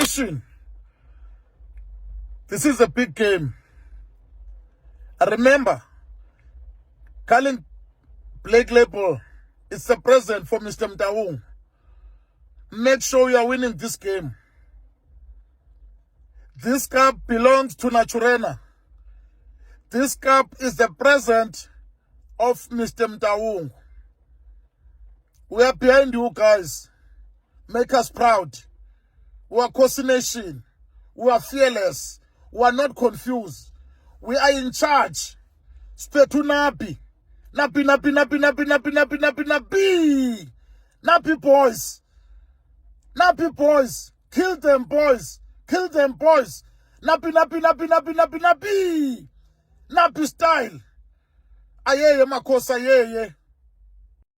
Nation, this is a big game. Remember, Colin Blake Label is the present for Mr. Mtaung. Make sure you are winning this game. This cup belongs to Naturena. This cup is the present of Mr. Mtaung. We are behind you guys. Make us proud. We are Kaizer Nation. We are fearless. We are not confused. We are in charge. Spetu nabi. Nabi, nabi, nabi, nabi, nabi, nabi, nabi, nabi. Nabi boys. Nabi boys. Kill them boys. Kill them boys. Nabi, nabi, nabi, nabi, nabi, nabi. Nabi style. Ayeye makosa ayeye.